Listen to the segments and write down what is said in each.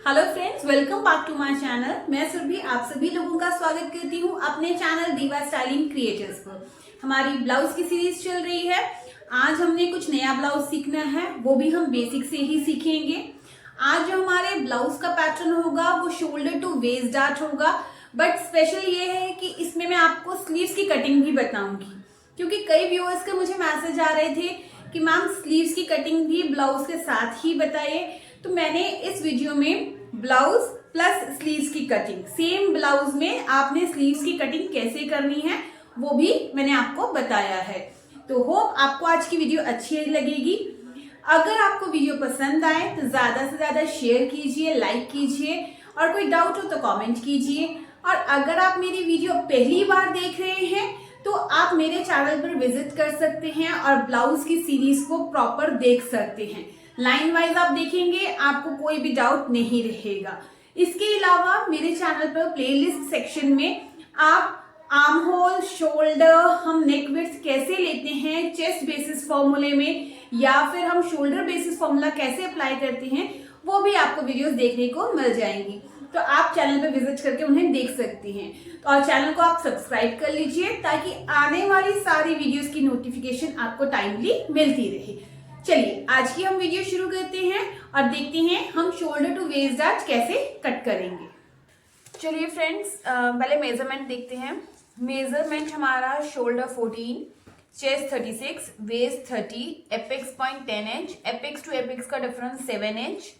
Hello friends, welcome back to my channel. मैं सुरभि आप सभी लोगों का स्वागत करती हूँ अपने चैनल दीवा स्टाइलिंग क्रिएटर्स पर। हमारी ब्लाउज की सीरीज चल रही है। आज हमने कुछ नया ब्लाउज सीखना है, वो भी हम बेसिक से ही सीखेंगे। आज जो हमारे ब्लाउज का पैटर्न होगा वो शोल्डर टू वेस्ट डार्ट होगा, बट स्पेशल ये है कि इसमें मैं आपको स्लीव्स की कटिंग भी बताऊंगी, क्योंकि कई व्यूअर्स के मुझे मैसेज आ रहे थे कि मैम स्लीव्स की कटिंग भी ब्लाउज के साथ ही बताइए। तो मैंने इस वीडियो में ब्लाउज प्लस स्लीव्स की कटिंग, सेम ब्लाउज में आपने स्लीव्स की कटिंग कैसे करनी है वो भी मैंने आपको बताया है। तो होप आपको आज की वीडियो अच्छी लगेगी। अगर आपको वीडियो पसंद आए तो ज्यादा से ज्यादा शेयर कीजिए, लाइक कीजिए, और कोई डाउट हो तो कमेंट कीजिए। और अगर आप मेरी वीडियो पहली बार देख रहे हैं तो आप मेरे चैनल पर विजिट कर सकते हैं और ब्लाउज की सीरीज को प्रॉपर देख सकते हैं। लाइन वाइज आप देखेंगे, आपको कोई भी डाउट नहीं रहेगा। इसके अलावा मेरे चैनल पर प्लेलिस्ट सेक्शन में आप आर्म होल, शोल्डर, हम नेक विड्थ कैसे लेते हैं चेस्ट बेसिस फॉर्मूले में, या फिर हम शोल्डर बेसिस फॉर्मूला कैसे अप्लाई करते हैं, वो भी आपको वीडियोस देखने को मिल जाएंगी। तो आप चैनल पे विजिट करके उन्हें देख सकती हैं। तो और चैनल को आप सब्सक्राइब कर लीजिए ताकि आने वाली सारी वीडियोस की नोटिफिकेशन आपको टाइमली मिलती रहे। चलिए आज की हम वीडियो शुरू करते हैं और देखते हैं हम शोल्डर टू वेस्ट डार्ट कैसे कट करेंगे। चलिए फ्रेंड्स, पहले मेजरमेंट देखते हैं। मेजरमेंट हमारा shoulder 14, chest 36, waist 30, apex point 10 inch, apex to apex का डिफरेंस 7 इंच।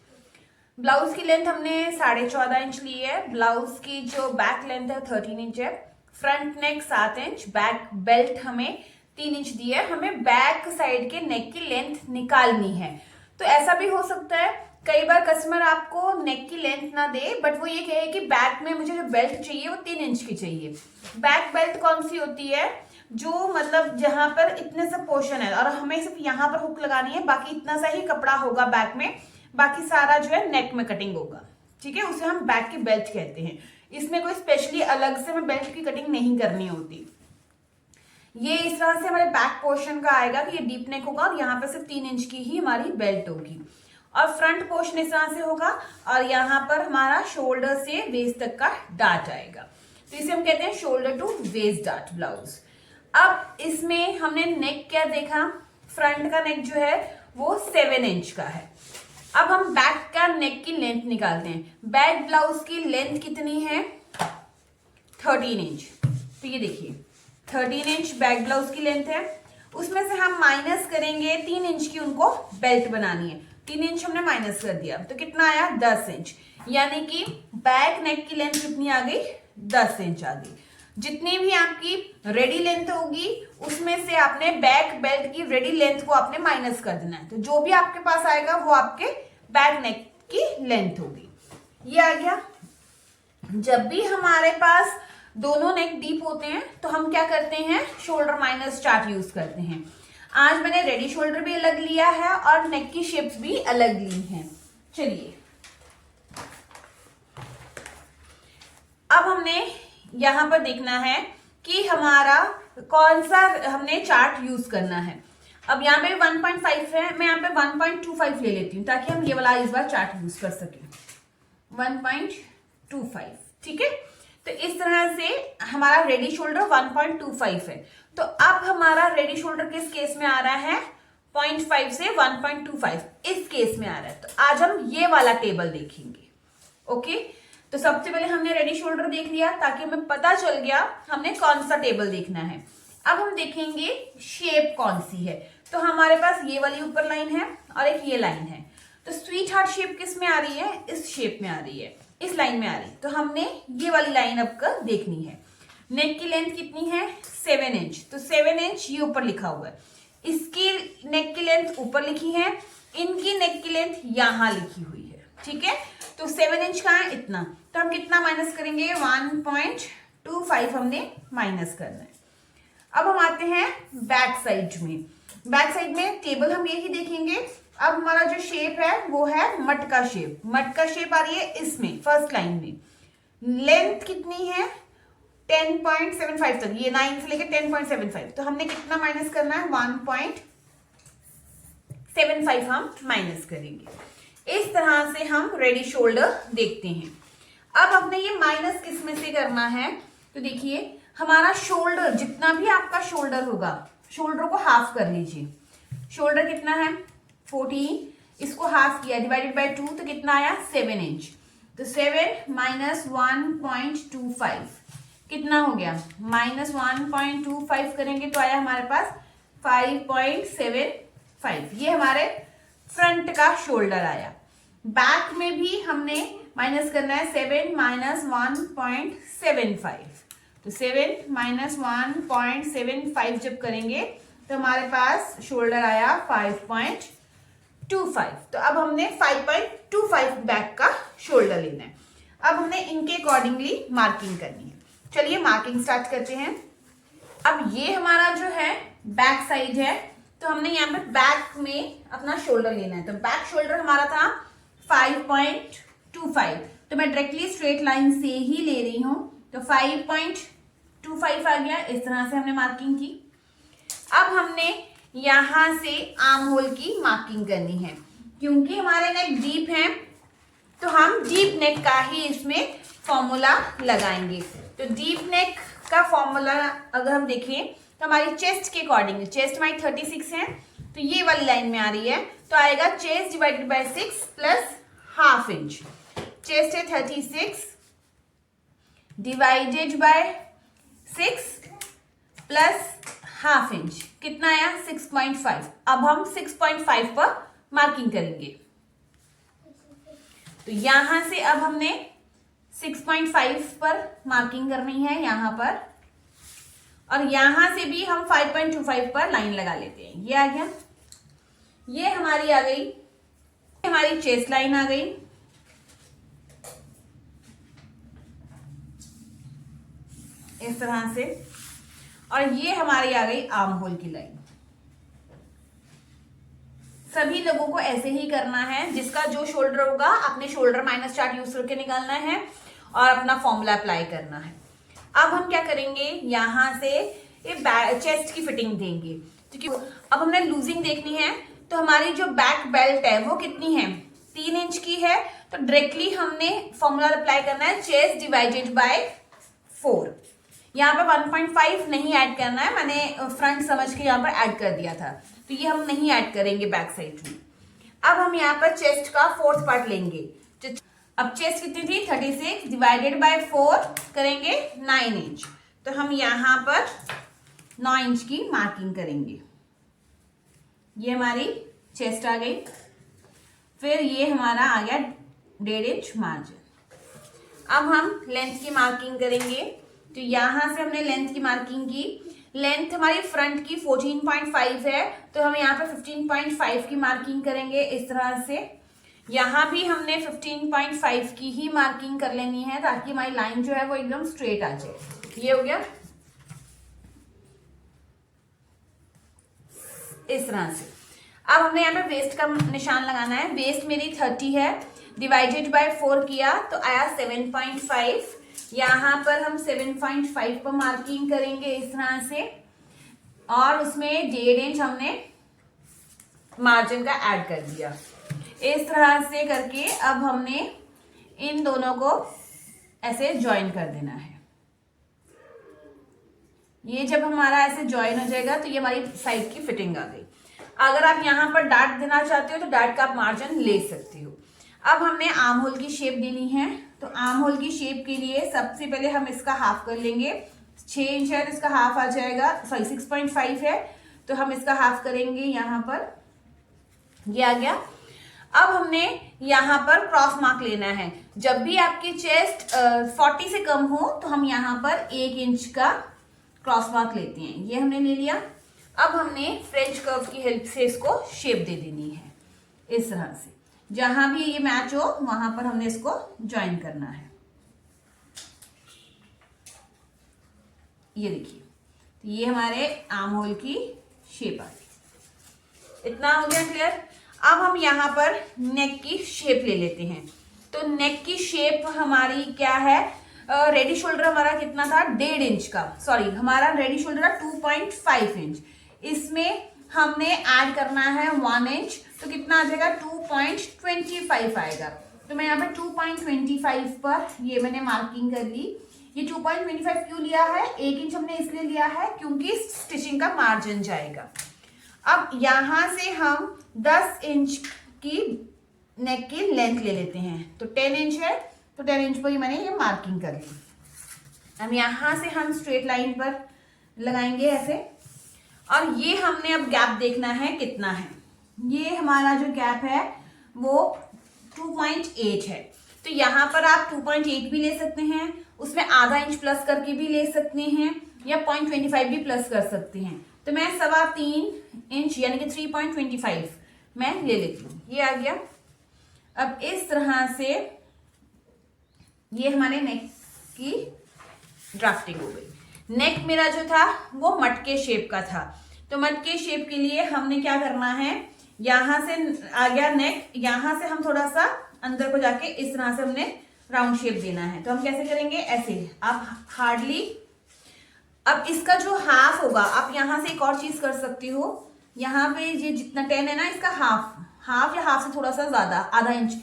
ब्लाउज की लेंथ हमने 14.5 इंच ली है। ब्लाउज की जो बैक लेंथ है 13 इंच है। फ्रंट नेक 7 इंच, बैक बेल्ट हमें 3 इंच दी है। हमें बैक साइड के नेक की लेंथ निकालनी है। तो ऐसा भी हो सकता है कई बार कस्टमर आपको नेक की लेंथ ना दे, बट वो ये कहे कि बैक में मुझे जो बेल्ट चाहिए वो 3 इंच की चाहिए। बैक बेल्ट कौन सी होती है? जो मतलब जहां पर इतने सा पोर्शन है और हमें सिर्फ यहाँ पर हुक लगानी है, बाकी इतना सा ही कपड़ा होगा बैक में, बाकी सारा जो है नेक में कटिंग होगा। ठीक है, उसे हम बैक की बेल्ट कहते हैं। इसमें कोई स्पेशली अलग से हमें बेल्ट की कटिंग नहीं करनी होती। ये इस तरह से हमारे बैक पोर्शन का आएगा कि ये डीप नेक होगा और यहाँ पे सिर्फ 3 इंच की ही हमारी बेल्ट होगी। और फ्रंट पोर्शन इस तरह से होगा और यहाँ पर हमारा शोल्डर से वेस्ट तक का डार्ट आएगा। तो इसे हम कहते हैं shoulder to waist dart blouse. अब इसमें हमने नेक क्या देखा? फ्रंट का नेक जो है वो 7 इंच का है। अब हम बैक का नेक की लेंथ निकालते हैं। बैक ब्लाउज की लेंथ कितनी है? 13 इंच। तो ये देखिए 13 इंच बैक ब्लाउज की लेंथ है। उसमें से हम माइनस करेंगे 3 इंच की, उनको बेल्ट बनानी है। 3 इंच हमने माइनस कर दिया तो कितना आया? 10 इंच। यानी कि बैक नेक की लेंथ कितनी आ गई? 10 इंच आ गई। जितनी भी आपकी रेडी लेंथ होगी उसमें से आपने बैक बेल्ट की रेडी लेंथ को आपने माइनस कर देना है। तो जो भी आपके पास आएगा वो आपके बैक नेक की लेंथ होगी। ये आ गया। जब भी हमारे पास दोनों नेक डीप होते हैं तो हम क्या करते हैं? शोल्डर माइनस चार्ट यूज करते हैं। आज मैंने रेडी शोल्डर भी अलग लिया है और नेक की शेप्स भी अलग ली हैं। चलिए अब हमने यहां पर देखना है कि हमारा कौन सा हमने चार्ट यूज करना है। अब यहाँ पे 1.5 है, मैं यहाँ पे 1.25 ले लेती हूँ ताकि हम ये वाला इस बार चार्ट यूज कर सकें। 1.25, ठीक है। तो इस तरह से हमारा रेडी शोल्डर 1.25 है। तो अब हमारा रेडी शोल्डर किस केस में आ रहा है? 0.5 से 1.25 इस केस में आ रहा है। तो आज हम ये वाला टेबल देखेंगे। ओके, तो सबसे पहले हमने रेडी शोल्डर देख लिया ताकि हमें पता चल गया हमने कौन सा टेबल देखना है। अब हम देखेंगे शेप कौन सी है। तो हमारे पास ये वाली ऊपर लाइन है और एक ये लाइन है। तो स्वीट हार्ट शेप किस में आ रही है? इस शेप में आ रही है, इस लाइन में आ रही है। तो हमने ये वाली लाइन अब कर देखनी है। नेक की लेंथ कितनी है? 7 इंच। तो 7 इंच ये ऊपर लिखा हुआ है। इसकी नेक की लेंथ ऊपर लिखी है, इनकी नेक की लेंथ यहां लिखी हुई है। ठीक है, तो 7 इंच का है इतना। तो हम कितना माइनस करेंगे? 1.25 हमने माइनस करना है। अब हम आते हैं बैक साइड में। बैक साइड में टेबल हम यही देखेंगे। अब हमारा जो शेप है वो है मटका शेप। मटका शेप आ रही है इसमें फर्स्ट लाइन में। लेंथ कितनी है? 10.75 तक, ये 9 से लेकर 10.75। तो हमने कितना माइनस करना है? 1.75 हम माइनस करेंगे। इस तरह से हम रेडी शोल्डर देखते हैं। अब हमने ये माइनस किस में से करना है, तो देखिए हमारा शोल्डर, जितना भी आपका शोल्डर होगा, शोल्डर को हाफ कर लीजिए। शोल्डर कितना है 14, इसको हाफ किया डिवाइडेड बाय 2 तो कितना आया 7 इंच। तो 7 माइनस 1.25 कितना हो गया, माइनस 1.25 करेंगे तो आया हमारे पास 5.75। ये हमारे फ्रंट का शोल्डर आया। बैक में भी हमने माइनस करना है 7 माइनस 1.75। तो 7 माइनस 1.75 जब करेंगे तो हमारे पास शोल्डर आया 5.25। तो अब हमने 5.25 बैक का शोल्डर लेना है। अब हमने इनके अकॉर्डिंगली मार्किंग करनी है। चलिए मार्किंग स्टार्ट करते हैं। अब ये हमारा जो है बैक साइड है, तो हमने यहाँ पे बैक में अपना शोल्डर लेना है। तो बैक शोल्डर हमारा था 5.25, तो मैं डायरेक्टली स्ट्रेट लाइन से ही ले रही हूं। तो 5.25 आ गया। इस तरह से हमने मार्किंग की। अब हमने यहां से आर्म होल की मार्किंग करनी है। क्योंकि हमारे नेक डीप है तो हम डीप नेक का ही इसमें फॉर्मूला लगाएंगे। तो डीप नेक का फॉर्मूला अगर हम देखें तो हमारी चेस्ट के अकॉर्डिंग, चेस्ट हमारी 36 है तो ये वाली लाइन में आ रही है, तो आएगा chest divided by 6 plus half inch. Chest है 36 divided by 6 plus half inch, कितना आया 6.5। अब हम 6.5 पर मार्किंग करेंगे। तो यहां से अब हमने 6.5 पर मार्किंग करनी है यहां पर, और यहां से भी हम 5.25 पर लाइन लगा लेते हैं। ये आ गया, ये हमारी आ गई, हमारी चेस्ट लाइन आ गई। इस तरह से, और ये हमारी आ गई आर्म होल की लाइन। सभी लोगों को ऐसे ही करना है। जिसका जो शोल्डर होगा अपने शोल्डर माइनस चार्ट यूज करके निकालना है और अपना फॉर्मूला अप्लाई करना है। अब हम क्या करेंगे, यहां से ये चेस्ट की फिटिंग देंगे। क्योंकि अब हमने लूजिंग देखनी है, तो हमारी जो बैक बेल्ट है वो कितनी है 3 इंच की है। तो डायरेक्टली हमने फॉर्मूला अप्लाई करना है चेस्ट डिवाइडेड बाय 4। यहाँ पे 1.5 नहीं ऐड करना है, मैंने फ्रंट समझ के यहाँ पर ऐड कर दिया था, तो ये हम नहीं ऐड करेंगे बैक साइड में। अब हम यहाँ पर चेस्ट का 4th पार्ट लेंगे। अब चेस्ट कितनी थी 36 डिवाइडेड बाय 4 करेंगे 9 इंच। तो हम यहाँ पर 9 इंच की मार्किंग करेंगे। ये हमारी चेस्ट आ गई। फिर ये हमारा आ गया 1.5 इंच मार्जिन। अब हम लेंथ की मार्किंग करेंगे। तो यहां से हमने लेंथ की मार्किंग की। लेंथ हमारी फ्रंट की 14.5 है, तो हम यहाँ पे 15.5 की मार्किंग करेंगे इस तरह से। यहाँ भी हमने 15.5 की ही मार्किंग कर लेनी है ताकि हमारी लाइन जो है वो एकदम स्ट्रेट आ जाए। ये हो गया इस तरह से। अब हमने यहाँ पे वेस्ट का निशान लगाना है। वेस्ट मेरी 30 है, डिवाइडेड बाय 4 किया तो आया 7.5। यहाँ पर हम 7.5 पर मार्किंग करेंगे इस तरह से, और उसमें 1.5 इंच हमने मार्जिन का ऐड कर दिया। इस तरह से करके अब हमने इन दोनों को ऐसे ज्वाइन कर देना है। ये जब हमारा ऐसे ज्वाइन हो जाएगा तो ये हमारी साइड की फिटिंग आ गई। अगर आप यहाँ पर डार्ट देना चाहते हो तो डार्ट का आप मार्जिन ले सकते हो। अब हमने आर्म होल की शेप देनी है। तो आर्म होल की शेप के लिए सबसे पहले हम इसका हाफ कर लेंगे। 6 इंच है तो इसका हाफ आ जाएगा, सॉरी 6.5 है तो हम इसका हाफ करेंगे यहाँ पर। ये आ गया। अब हमने यहाँ पर क्रॉस मार्क लेना है। जब भी आपकी चेस्ट 40 से कम हो तो हम यहाँ पर 1 इंच का क्रॉस मार्क लेते हैं। ये हमने ले लिया। अब हमने फ्रेंच कर्व की हेल्प से इसको शेप दे देनी है इस तरह से। जहां भी ये मैच हो वहां पर हमने इसको ज्वाइन करना है। ये देखिए, तो ये हमारे आर्म होल की शेप आ गई। इतना हो गया क्लियर। अब हम यहाँ पर नेक की शेप ले लेते हैं। तो नेक की शेप हमारी क्या है, रेडी शोल्डर हमारा कितना था 1.5 इंच का, सॉरी हमारा रेडी शोल्डर था 2.5 इंच। इसमें हमने ऐड करना है 1 इंच। तो कितना आ जाएगा 2.25 आएगा। तो मैं यहाँ पे 2.25 पर ये मैंने मार्किंग कर ली। ये 2.25 क्यों लिया है, 1 इंच हमने इसलिए लिया है क्योंकि स्टिचिंग का मार्जिन जाएगा। अब यहाँ से हम 10 इंच की नेक की लेंथ ले लेते हैं, तो 10 इंच है, तो 10 इंच पर ही मैंने ये मार्किंग कर ली। अब यहाँ से हम स्ट्रेट लाइन पर लगाएंगे ऐसे, और ये हमने अब गैप देखना है कितना है। ये हमारा जो गैप है वो 2.8 है, तो यहाँ पर आप 2.8 भी ले सकते हैं, उसमें आधा इंच प्लस करके भी ले सकते हैं, या 0.25 भी प्लस कर सकते हैं। तो मैं 3.25 इंच यानी कि 3.25 मैं ले लेती हूँ। ये आ गया। अब इस तरह से ये हमारे नेक की ड्राफ्टिंग हो गई। नेक मेरा जो था वो मटके शेप का था, तो मटके शेप के लिए हमने क्या करना है, यहाँ से आ गया नेक, यहाँ से हम थोड़ा सा अंदर को जाके इस तरह से हमने राउंड शेप देना है। तो हम कैसे करेंगे, ऐसे आप हार्डली। अब इसका जो हाफ होगा, आप यहाँ से एक और चीज कर सकती हो, यहाँ पे ये जितना 10 है ना, इसका हाफ या हाफ से थोड़ा सा ज्यादा, आधा इंच,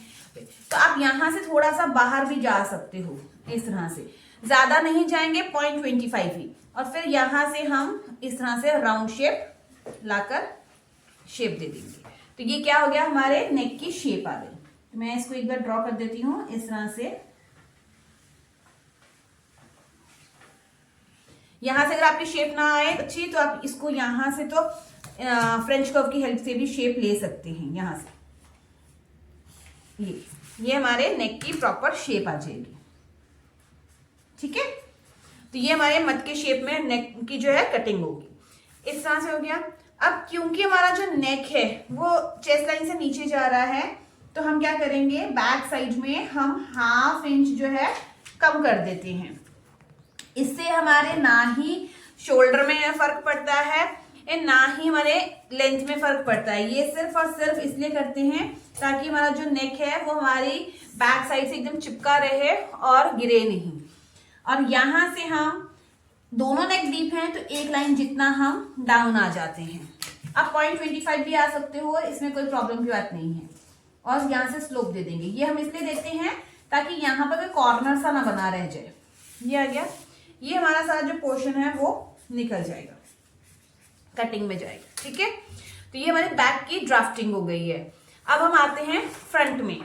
तो आप यहाँ से थोड़ा सा बाहर भी जा सकते हो, इस तरह से ज्यादा नहीं जाएंगे, 0.25 ही, और फिर यहाँ से हम इस तरह से राउंड शेप लाकर शेप दे देंगे। तो ये क्या हो गया, हमारे नेक की शेप आ गई। तो मैं इसको एक बार ड्रॉ कर देती हूँ इस तरह से। यहां से अगर आपकी शेप ना आए अच्छी, तो आप इसको यहां से तो फ्रेंच कर्व की हेल्प से भी शेप ले सकते हैं। यहां से ये हमारे नेक की प्रॉपर शेप आ जाएगी। ठीक है, तो ये हमारे मत के शेप में नेक की जो है कटिंग होगी। इस तरह से हो गया। अब क्योंकि हमारा जो नेक है वो चेस्ट लाइन से नीचे जा रहा है, तो हम क्या करेंगे, बैक साइड में हम हाफ इंच जो है कम कर देते हैं। इससे हमारे ना ही शोल्डर में फर्क पड़ता है, ना ही हमारे लेंथ में फर्क पड़ता है। ये सिर्फ और सिर्फ इसलिए करते हैं ताकि हमारा जो नेक है वो हमारी बैक साइड से एकदम चिपका रहे और गिरे नहीं। और यहां से हम दोनों नेक डीप हैं, तो एक लाइन जितना हम डाउन आ जाते हैं। आप 0.25 भी आ सकते हो, इसमें कोई प्रॉब्लम की बात नहीं है। और यहाँ से स्लोप दे देंगे। ये हम इसलिए देते हैं ताकि यहाँ पर कोई कॉर्नर सा ना बना रह जाए। ये आ गया। ये हमारा सारा जो पोर्शन है वो निकल जाएगा, कटिंग में जाएगा। ठीक है, तो ये हमारे बैक की ड्राफ्टिंग हो गई है। अब हम आते हैं फ्रंट में।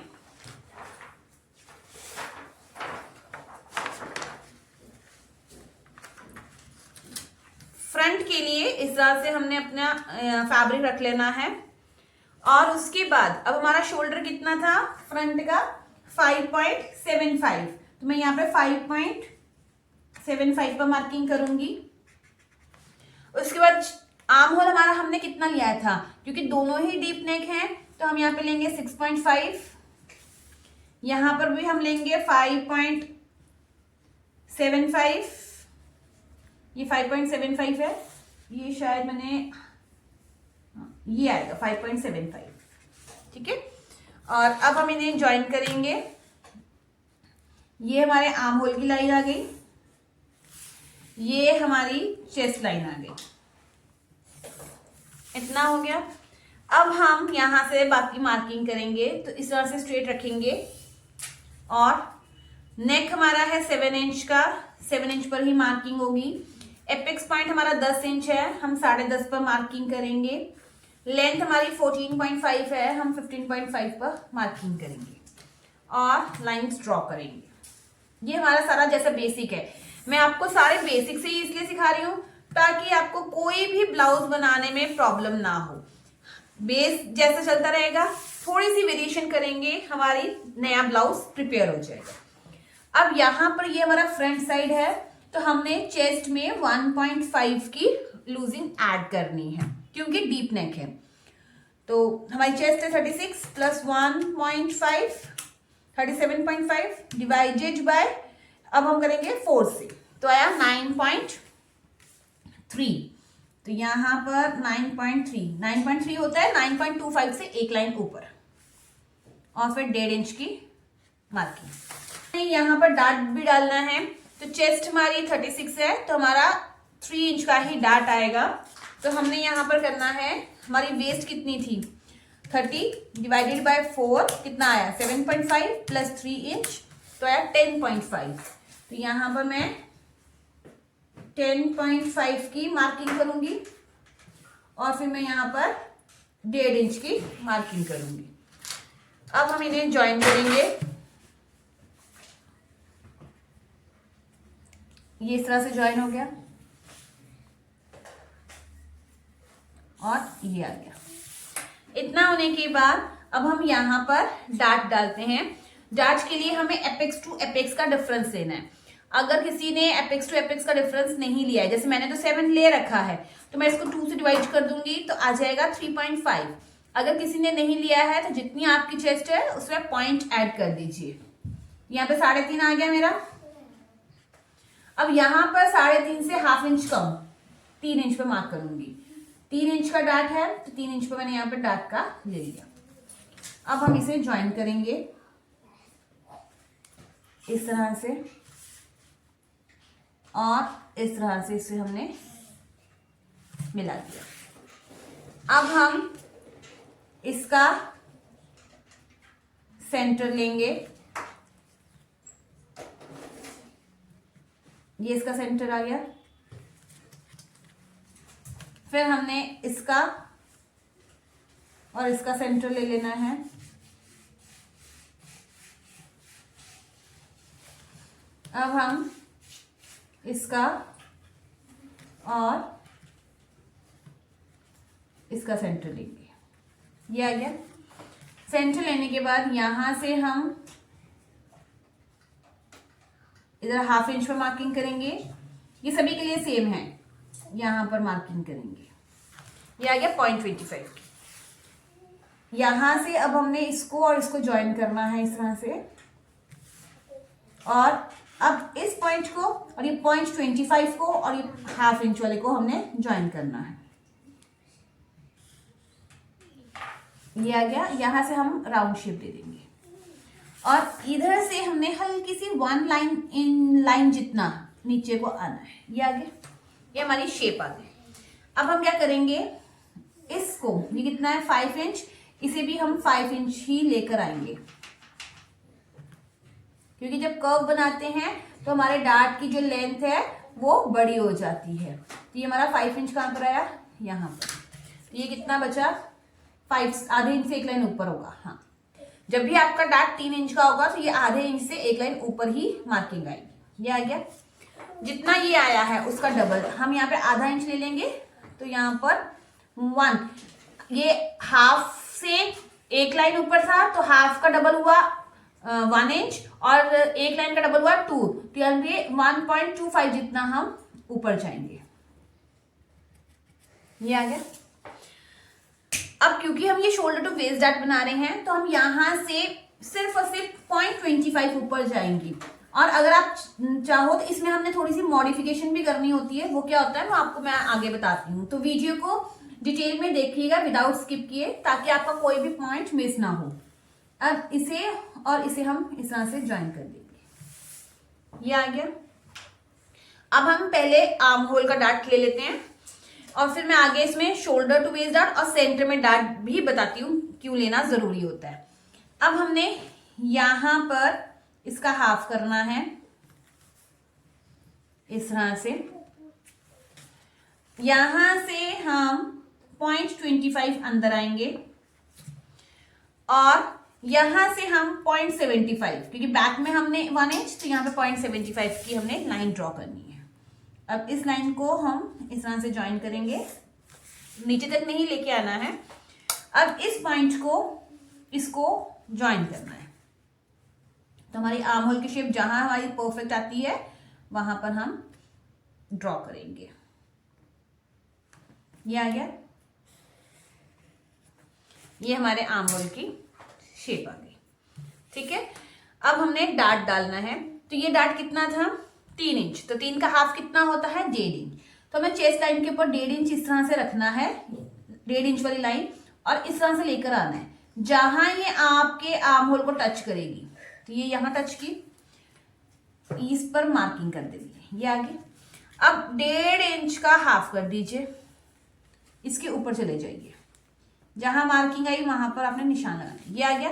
फ्रंट के लिए इस तरह से हमने अपना फैब्रिक रख लेना है। और उसके बाद अब हमारा शोल्डर कितना था फ्रंट का, 5.75। तो मैं यहाँ पे 5.75 पर मार्किंग करूंगी। उसके बाद आर्म होल हमारा हमने कितना लिया था, क्योंकि दोनों ही डीप नेक हैं, तो हम यहाँ पे लेंगे 6.5। यहां पर भी हम लेंगे 5.75। ये 5.75 है, ये शायद मैंने, ये आएगा 5.75। ठीक है, और अब हम इन्हें ज्वाइन करेंगे। ये हमारे आर्म होल की लाइन आ गई, ये हमारी चेस्ट लाइन आ गई। इतना हो गया। अब हम यहां से बाकी मार्किंग करेंगे, तो इस तरह से स्ट्रेट रखेंगे। और नेक हमारा है 7 इंच का, 7 इंच पर ही मार्किंग होगी। एपेक्स पॉइंट हमारा 10 इंच है, हम 10.5 पर मार्किंग करेंगे। लेंथ हमारी 14.5 है, हम 15.5 पर मार्किंग करेंगे और लाइंस ड्रॉ करेंगे। ये हमारा सारा जैसा बेसिक है। मैं आपको सारे बेसिक से ही इसलिए सिखा रही हूँ ताकि आपको कोई भी ब्लाउज बनाने में प्रॉब्लम ना हो। बेस जैसा चलता रहेगा, थोड़ी सी वेरिएशन करेंगे, हमारी नया ब्लाउज प्रिपेयर हो जाएगा। अब यहाँ पर ये हमारा फ्रंट साइड है, तो हमने चेस्ट में 1.5 की लूजिंग ऐड करनी है क्योंकि डीप नेक है। तो हमारी चेस्ट है 36 प्लस 1.5, 37.5 डिवाइडेड बाय, अब हम करेंगे 4 से, तो आया 9.3। तो यहाँ पर 9.3 होता है 9.25 से एक लाइन ऊपर, और फिर 1.5 इंच की मार्किंग। यहाँ पर डार्ट भी डालना है, तो चेस्ट हमारी 36 है, तो हमारा 3 इंच का ही डार्ट आएगा। तो हमने यहाँ पर करना है, हमारी वेस्ट कितनी थी 30 डिवाइडेड बाय 4 कितना आया 7.5 प्लस 3 इंच तो आया 10.5। तो यहाँ पर मैं 10.5 की मार्किंग करूंगी और फिर मैं यहाँ पर 1.5 इंच की मार्किंग करूंगी। अब हम इन्हें ज्वाइन करेंगे। ये इस तरह से ज्वाइन हो गया और ये आ गया। इतना होने के बाद अब हम यहाँ पर डार्ट डालते हैं। डार्ट के लिए हमें एपेक्स टू एपेक्स का डिफरेंस लेना है। अगर किसी ने एपेक्स टू एपेक्स का डिफरेंस नहीं लिया है, जैसे मैंने तो 7 ले रखा है, तो मैं इसको 2 से डिवाइड कर दूंगी तो आ जाएगा 3.5। अगर किसी ने नहीं लिया है तो जितनी आपकी चेस्ट है उसमें पॉइंट ऐड कर दीजिए। यहाँ पे 3.5 आ गया मेरा। अब यहाँ पर 3.5 से ½ इंच कम 3 इंच पे मार्क करूंगी। 3 इंच का डार्ट है तो 3 इंच पे मैंने यहाँ पे डार्ट का ले लिया। अब हम इसे ज्वाइन करेंगे इस तरह से और इस तरह से इसे हमने मिला दिया। अब हम इसका सेंटर लेंगे। ये इसका सेंटर आ गया। फिर हमने इसका और इसका सेंटर ले लेना है। अब हम इसका और इसका सेंटर लेंगे। ये आ गया। सेंटर लेने के बाद यहां से हम इधर ½ इंच पर मार्किंग करेंगे। ये सभी के लिए सेम है, यहां पर मार्किंग करेंगे। ये आ गया 0.25 की। यहां से अब हमने इसको और इसको ज्वाइन करना है इस तरह से, और अब इस पॉइंट को और ये 0.25 को और ये ½ इंच वाले को हमने ज्वाइन करना है। ये आ गया। यहां से हम राउंड शेप दे देंगे और इधर से हमने हल्की सी 1 लाइन जितना नीचे को आना है। ये आ गया। ये हमारी शेप आ गई। अब हम क्या करेंगे, इसको ये कितना है 5 इंच, इसे भी हम 5 इंच ही लेकर आएंगे, क्योंकि जब कर्व बनाते हैं तो हमारे डार्ट की जो लेंथ है वो बड़ी हो जाती है। तो ये हमारा 5 इंच कहाँ पर आया, यहाँ पर। तो ये कितना बचा 5, आधे इंच से 1 लाइन ऊपर होगा। हाँ, जब भी आपका डार्ट 3 इंच का होगा तो ये आधे इंच से 1 लाइन ऊपर ही मार्किंग आएगी। ये आ गया। जितना ये आया है उसका डबल हम यहाँ पे ½ इंच ले लेंगे। तो यहाँ पर 1, ये ½ से 1 लाइन ऊपर था तो ½ का डबल हुआ 1 इंच और 1 लाइन का डबल हुआ 2, तो ये 1.25 जितना हम ऊपर जाएंगे। ये आ गया। अब क्योंकि हम ये शोल्डर टू वेस्ट डार्ट बना रहे हैं तो हम यहां से सिर्फ और सिर्फ 0.25 ऊपर जाएंगी। और अगर आप चाहो तो इसमें हमने थोड़ी सी मॉडिफिकेशन भी करनी होती है। वो क्या होता है वो आपको मैं आगे बताती हूँ। तो वीडियो को डिटेल में देखिएगा विदाउट स्किप किए, ताकि आपका कोई भी पॉइंट मिस ना हो। अब इसे और इसे हम इस तरह से ज्वाइन कर देंगे। ये आ गया। अब हम पहले आर्म होल का डार्ट ले लेते हैं और फिर मैं आगे इसमें शोल्डर टू वेस्ट डार्ट और सेंटर में डार्ट भी बताती हूँ क्यों लेना जरूरी होता है। अब हमने यहां पर इसका हाफ करना है इस तरह से। यहां से हम 0.25 अंदर आएंगे और यहां से हम 0.75, क्योंकि बैक में हमने 1 इंच तो यहाँ पे 0.75 की हमने लाइन ड्रॉ करनी है। अब इस लाइन को हम इस तरह से ज्वाइन करेंगे, नीचे तक नहीं लेके आना है। अब इस पॉइंट को इसको ज्वाइन करना है। तो हमारी आर्म होल की शेप जहां हमारी परफेक्ट आती है वहां पर हम ड्रॉ करेंगे। ये आ गया। ये हमारे आर्म होल की शेप आ गई। ठीक है। अब हमने डार्ट डालना है। तो ये डार्ट कितना था 3 इंच, तो 3 का हाफ कितना होता है 1.5 इंच। तो हमें चेस्ट लाइन के ऊपर 1.5 इंच इस तरह से रखना है, 1.5 इंच वाली लाइन, और इस तरह से लेकर आना है। जहां ये आपके आर्म होल को टच करेगी, तो ये यहां टच की, इस पर मार्किंग कर देंगे। ये आगे। अब 1.5 इंच का हाफ कर दीजिए, इसके ऊपर चले जाइए। जहां मार्किंग आई वहां पर आपने निशान लगाना है। ये आ गया।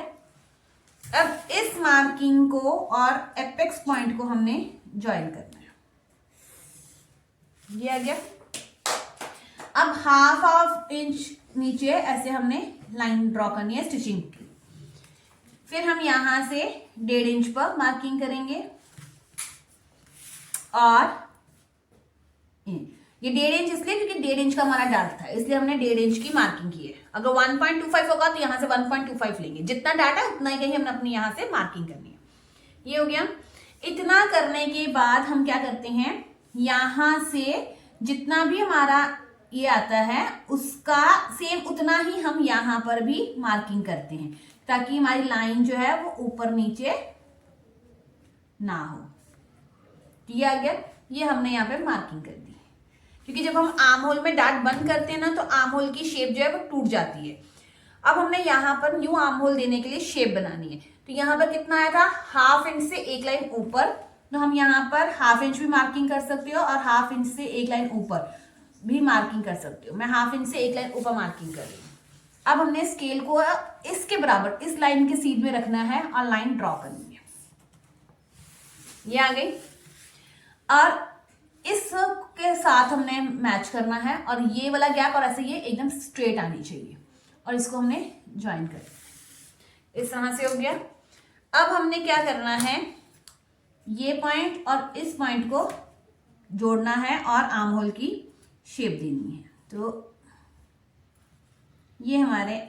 अब इस मार्किंग को और एपेक्स पॉइंट को हमने ज्वाइन करना है। ये आ गया। अब हाफ इंच नीचे ऐसे हमने लाइन ड्रॉ करनी है स्टिचिंग की। फिर हम यहां से 1.5 इंच पर मार्किंग करेंगे और ये 1.5 इंच इसलिए क्योंकि 1.5 इंच का हमारा डार्ट था, इसलिए हमने 1.5 इंच की मार्किंग की है। अगर 1.25 होगा तो यहां से 1.25 लेंगे, जितना डार्ट है उतना ही कहीं हमने अपनी यहां से मार्किंग करनी है। ये हो गया। इतना करने के बाद हम क्या करते हैं, यहां से जितना भी हमारा ये आता है उसका सेम उतना ही हम यहां पर भी मार्किंग करते हैं, ताकि हमारी लाइन जो है वो ऊपर नीचे ना हो। ये आ गया। ये हमने यहाँ पे मार्किंग कर दी, क्योंकि जब हम आर्म होल में डार्ट बंद करते हैं ना तो आर्म होल की शेप जो है वो टूट जाती है। अब हमने यहाँ पर न्यू आर्म होल देने के लिए शेप बनानी है। तो यहाँ पर कितना आया था, हाफ इंच से एक लाइन ऊपर, तो हम यहाँ पर हाफ इंच भी मार्किंग कर सकते हो और हाफ इंच से एक लाइन ऊपर भी मार्किंग कर सकते हो। मैं हाफ इंच से एक लाइन ऊपर मार्किंग कर रही हूँ। अब हमने स्केल को इसके बराबर इस लाइन के सीध में रखना है और लाइन ड्रॉ करनी है। ये आ गई। और इसके साथ हमने मैच करना है और ये वाला गैप और ऐसे ये एकदम स्ट्रेट आनी चाहिए और इसको हमने ज्वाइन कर दिया। इस तरह से हो गया। अब हमने क्या करना है, ये पॉइंट और इस पॉइंट को जोड़ना है और आर्म होल की शेप देनी है। तो ये हमारे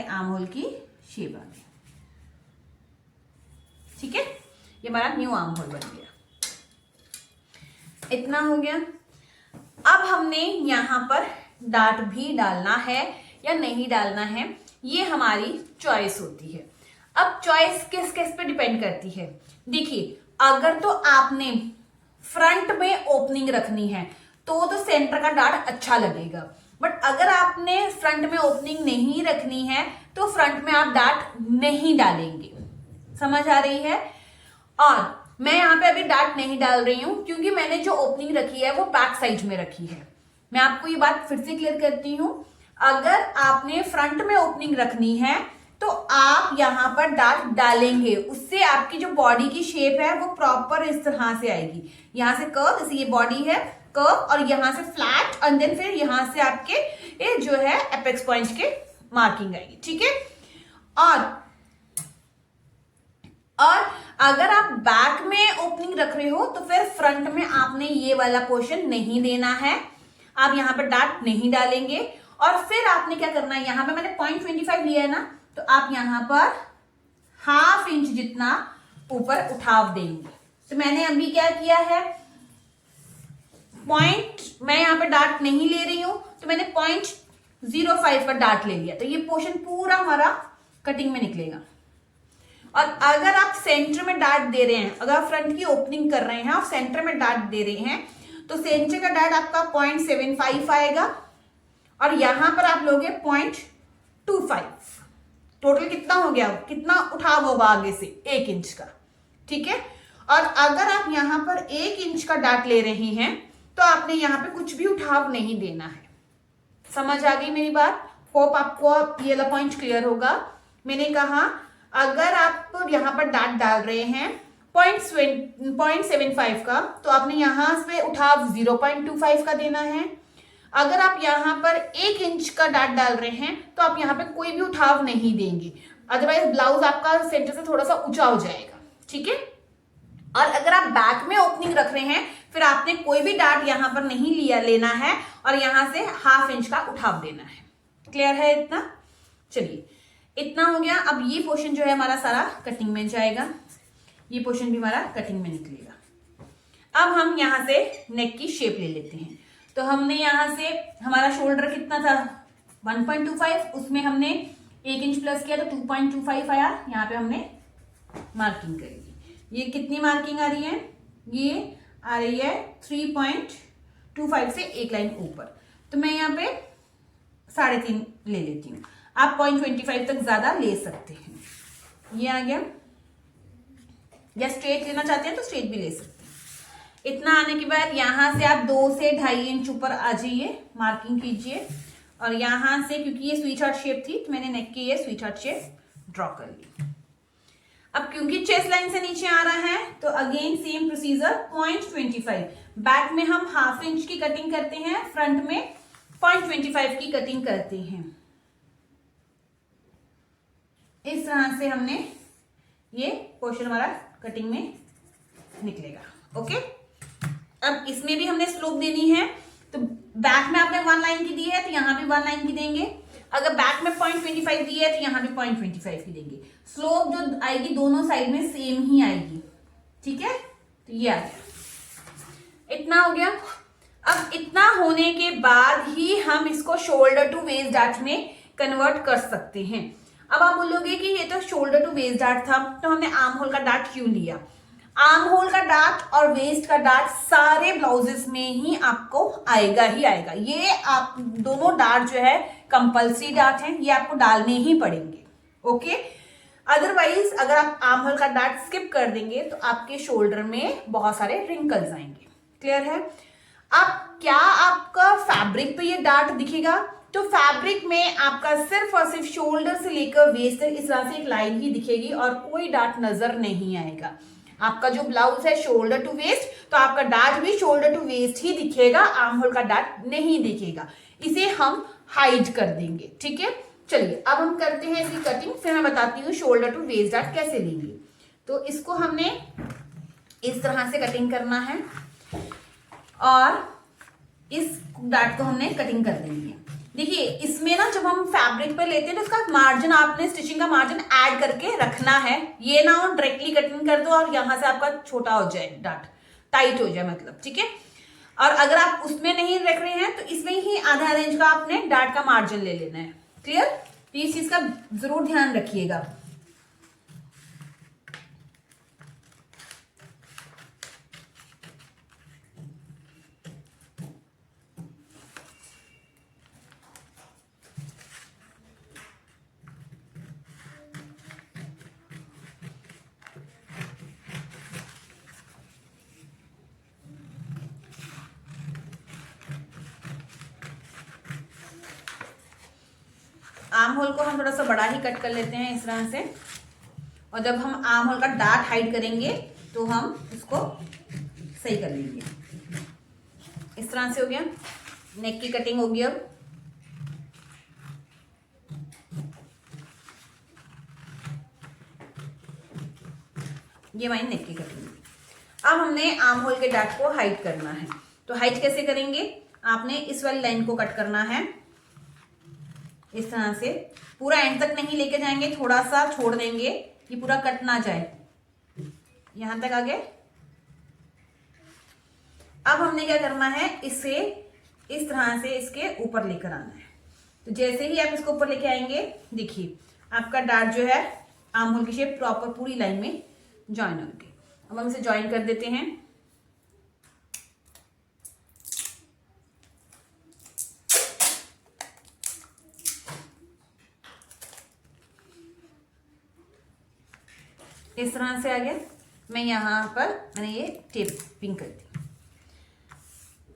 आर्म होल की शेप आ गई। ठीक है, ये हमारा न्यू आर्म होल बन गया। इतना हो गया। अब हमने यहां पर डार्ट भी डालना है या नहीं डालना है, ये हमारी चॉइस होती है। अब चॉइस किस किस पे डिपेंड करती है। देखिए, अगर तो आपने फ्रंट में ओपनिंग रखनी है तो सेंटर का डार्ट अच्छा लगेगा, बट अगर आपने फ्रंट में ओपनिंग नहीं रखनी है तो फ्रंट में आप डार्ट नहीं डालेंगे। समझ आ रही है। और मैं यहाँ पे अभी डार्ट नहीं डाल रही हूं क्योंकि मैंने जो ओपनिंग रखी है वो बैक साइड में रखी है। मैं आपको ये बात फिर से क्लियर करती हूं, अगर आपने फ्रंट में ओपनिंग रखनी है तो आप यहाँ पर डार्ट डालेंगे, उससे आपकी जो बॉडी की शेप है वो प्रॉपर इस तरह से आएगी। यहाँ से कर्व, जैसे ये बॉडी है कर्व, और यहाँ से फ्लैट, और देन फिर यहाँ से आपके ये जो है एपेक्स पॉइंट के मार्किंग आएगी। ठीक है। और अगर आप बैक में ओपनिंग रख रहे हो तो फिर फ्रंट में आपने ये वाला पोर्शन नहीं देना है, आप यहाँ पर डार्ट नहीं डालेंगे। और फिर आपने क्या करना है, यहाँ पे मैंने 0.25 लिया है ना, तो आप यहाँ पर हाफ इंच जितना ऊपर उठाव देंगे। तो मैंने अभी क्या किया है, मैं यहाँ पे डार्ट नहीं ले रही हूं, तो मैंने 0.05 पर डार्ट ले लिया, तो ये पोर्शन पूरा हमारा कटिंग में निकलेगा। और अगर आप सेंटर में डार्ट दे रहे हैं, अगर आप फ्रंट की ओपनिंग कर रहे हैं और सेंटर में डार्ट दे रहे हैं, तो सेंटर का डार्ट आपका 0.75 आएगा और यहां पर आप लोगे 0.25। टोटल कितना हो गया, कितना उठाव होगा आगे से 1 इंच का। ठीक है। और अगर आप यहां पर 1 इंच का डार्ट ले रहे हैं तो आपने यहां पे कुछ भी उठाव नहीं देना है। समझ आ गई मेरी बात। होप आपको ये वाला पॉइंट क्लियर होगा। मैंने कहा अगर आप यहाँ पर डार्ट डाल रहे हैं 0.75 का, तो आपने यहाँ पे उठाव 0.25 का देना है। अगर आप यहाँ पर 1 इंच का डार्ट डाल रहे हैं तो आप यहाँ पे कोई भी उठाव नहीं देंगे, अदरवाइज ब्लाउज आपका सेंटर से थोड़ा सा ऊंचा हो जाएगा। ठीक है। और अगर आप बैक में ओपनिंग रख रहे हैं, फिर आपने कोई भी डार्ट यहाँ पर नहीं लेना है और यहाँ से हाफ इंच का उठाव देना है। क्लियर है इतना? चलिए, इतना हो गया। अब ये पोर्शन जो है हमारा सारा कटिंग में जाएगा, ये पोर्शन भी हमारा कटिंग में निकलेगा। अब हम यहाँ से नेक की शेप ले लेते हैं। तो हमने यहाँ से, हमारा शोल्डर कितना था 1.25, उसमें हमने 1 इंच प्लस किया तो 2.25 आया। यहाँ पे हमने मार्किंग करेगी। ये कितनी मार्किंग आ रही है, ये आ रही है 3.25 से एक लाइन ऊपर। तो मैं यहाँ पे 3.5 ले लेती हूँ। आप 0.25 तक ज्यादा ले सकते हैं। ये आ गया। या स्ट्रेट लेना चाहते हैं तो स्ट्रेट भी ले सकते हैं। इतना आने के बाद यहां से आप 2 से 2.5 इंच ऊपर आ जाइए, मार्किंग कीजिए और यहाँ से क्योंकि ये स्वीट हार्ट शेप थी तो मैंने नेक की ये स्वीट हार्ट शेप ड्रॉ कर ली। अब क्योंकि चेस्ट लाइन से नीचे आ रहा है तो अगेन सेम प्रोसीजर 0.25, बैक में हम ½ इंच की कटिंग करते हैं, फ्रंट में 0.25 की कटिंग करते हैं। इस तरह से हमने ये पोर्शन हमारा कटिंग में निकलेगा। ओके, अब इसमें भी हमने स्लोप देनी है, तो बैक में आपने 1 लाइन की दी है तो यहां भी 1 लाइन की देंगे। अगर बैक में 0.25 दी है तो यहां भी 0.25 की देंगे। स्लोप जो आएगी दोनों साइड में सेम ही आएगी। ठीक है, तो ये आ गया, इतना हो गया। अब इतना होने के बाद ही हम इसको शोल्डर टू वेस्ट डार्ट में कन्वर्ट कर सकते हैं। अब आप बोलोगे कि ये तो शोल्डर टू वेस्ट डार्ट था, तो हमने आर्म होल का डार्ट क्यों लिया? आर्म होल का डार्ट और वेस्ट का डार्ट सारे ब्लाउजेस में ही आपको आएगा ही आएगा। ये आप दोनों डार्ट जो है कंपल्सरी डार्ट हैं, ये आपको डालने ही पड़ेंगे। ओके, अदरवाइज अगर आप आर्म होल का डार्ट स्किप कर देंगे तो आपके शोल्डर में बहुत सारे रिंकल्स आएंगे। क्लियर है? अब क्या आपका फैब्रिक पे ये डार्ट दिखेगा? तो फैब्रिक में आपका सिर्फ और सिर्फ शोल्डर से लेकर वेस्ट तक इस तरह से एक लाइन ही दिखेगी और कोई डार्ट नजर नहीं आएगा। आपका जो ब्लाउज है शोल्डर टू वेस्ट, तो आपका डार्ट भी शोल्डर टू वेस्ट ही दिखेगा, आर्म होल का डार्ट नहीं दिखेगा। इसे हम हाइड कर देंगे। ठीक है, चलिए अब हम करते हैं इसकी कटिंग, फिर मैं बताती हूँ शोल्डर टू वेस्ट डार्ट कैसे लेंगे। तो इसको हमने इस तरह से कटिंग करना है और इस डार्ट को हमने कटिंग कर देनी है। देखिए इसमें ना जब हम फैब्रिक पे लेते हैं तो इसका मार्जिन आपने स्टिचिंग का मार्जिन ऐड करके रखना है। ये ना हो डायरेक्टली कटिंग कर दो और यहां से आपका छोटा हो जाए, डार्ट टाइट हो जाए मतलब। ठीक है, और अगर आप उसमें नहीं रख रहे हैं तो इसमें ही आधा इंच का आपने डार्ट का मार्जिन ले लेना है। क्लियर? तो इस चीज का जरूर ध्यान रखिएगा। आर्म होल को हम थोड़ा सा बड़ा ही कट कर लेते हैं इस तरह से, और जब हम आर्म होल का डार्ट हाइड करेंगे तो हम इसको सही कर लेंगे। इस तरह से हो गया, नेक की कटिंग होगी। अब ये हमारी नेक की कटिंग। अब हमने आर्म होल के डार्ट को हाइड करना है, तो हाइड कैसे करेंगे? आपने इस वाली लाइन को कट करना है इस तरह से, पूरा एंड तक नहीं लेके जाएंगे, थोड़ा सा छोड़ देंगे कि पूरा कट ना जाए। यहां तक आ गए। अब हमने क्या करना है, इसे इस तरह से इसके ऊपर लेकर आना है। तो जैसे ही आप इसको ऊपर लेके आएंगे, देखिए आपका डार्ट जो है आर्म होल की शेप प्रॉपर पूरी लाइन में ज्वाइन होगी। अब हम इसे ज्वाइन कर देते हैं। इस तरह से आ गया। मैं यहाँ पर मैंने ये टेपिंग कर दी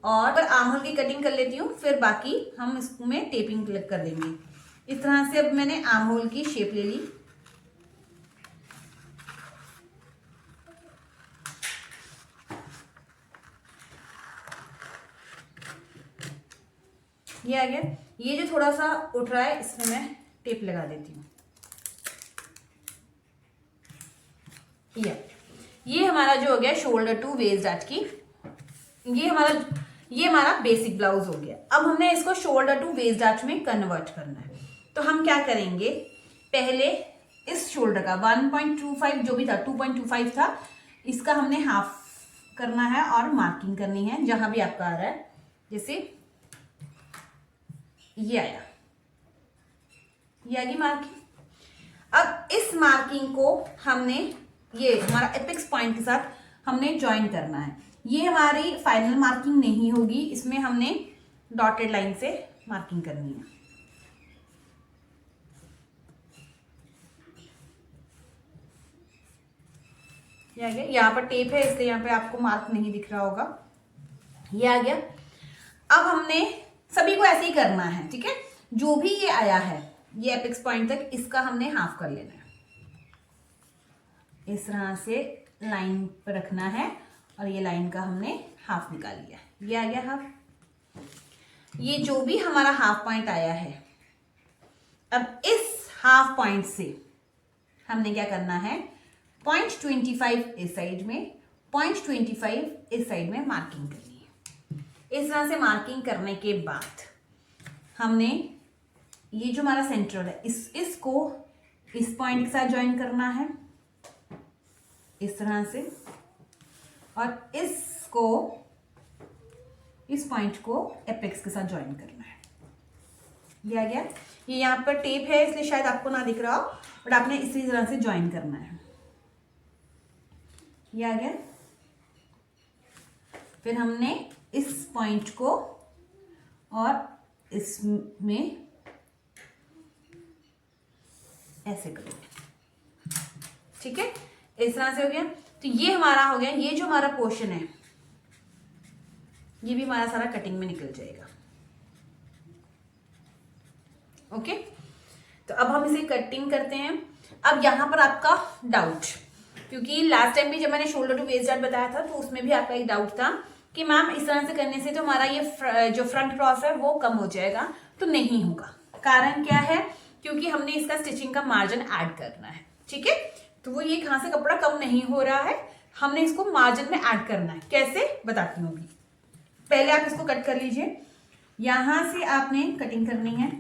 और आर्म होल की कटिंग कर लेती हूँ, फिर बाकी हम इसमें टेपिंग कर देंगे। इस तरह से अब मैंने आर्म होल की शेप ले ली। ये आ गया। ये जो थोड़ा सा उठ रहा है इसमें मैं टेप लगा देती हूँ। ये हमारा जो हो गया शोल्डर टू वेस्ट डार्ट की, ये हमारा बेसिक ब्लाउज हो गया। अब हमने इसको शोल्डर टू वेस्ट डार्ट में कन्वर्ट करना है। तो हम क्या करेंगे, पहले इस शोल्डर का 1.25 जो भी था, 2.25 था, इसका हमने हाफ करना है और मार्किंग करनी है जहां भी आपका आ रहा है। जैसे ये आया, ये आ गई मार्किंग। अब इस मार्किंग को हमने ये हमारा एपेक्स पॉइंट के साथ हमने ज्वाइन करना है। ये हमारी फाइनल मार्किंग नहीं होगी, इसमें हमने डॉटेड लाइन से मार्किंग करनी है। ये आ गया। यहाँ पर टेप है इसलिए यहाँ पे आपको मार्क नहीं दिख रहा होगा। ये आ गया। अब हमने सभी को ऐसे ही करना है, ठीक है। जो भी ये आया है ये एपेक्स पॉइंट तक, इसका हमने हाफ कर लेना है। इस तरह से लाइन पर रखना है और ये लाइन का हमने हाफ निकाल लिया, ये आ गया हाफ। ये जो भी हमारा हाफ पॉइंट आया है, अब इस हाफ पॉइंट से हमने क्या करना है, 0.25 इस साइड में, 0.25 इस साइड में मार्किंग करनी है। इस तरह से मार्किंग करने के बाद हमने ये जो हमारा सेंट्रल है इसको इस पॉइंट के साथ ज्वाइन करना है इस तरह से, और इसको इस पॉइंट को एपेक्स के साथ ज्वाइन करना है। ये आ गया। ये यहाँ पर टेप है इसलिए शायद आपको ना दिख रहा हो, बट आपने इसी तरह से ज्वाइन करना है। ये आ गया। फिर हमने इस पॉइंट को और इसमें ऐसे करेंगे, ठीक है, इस तरह से हो गया। तो ये हमारा हो गया। ये जो हमारा पोर्शन है ये भी हमारा सारा कटिंग में निकल जाएगा। ओके, तो अब हम इसे कटिंग करते हैं। अब यहां पर आपका डाउट, क्योंकि लास्ट टाइम भी जब मैंने शोल्डर टू वेस्ट डार्ट बताया था तो उसमें भी आपका एक डाउट था कि मैम इस तरह से करने से तो हमारा ये जो फ्रंट क्रॉस है वो कम हो जाएगा, तो नहीं होगा। कारण क्या है, क्योंकि हमने इसका स्टिचिंग का मार्जिन ऐड करना है, ठीक है। तो वो ये कहां से कपड़ा कम नहीं हो रहा है, हमने इसको मार्जिन में ऐड करना है। कैसे बताती हूँ अभी। पहले आप इसको कट कर लीजिए। यहां से आपने कटिंग करनी है।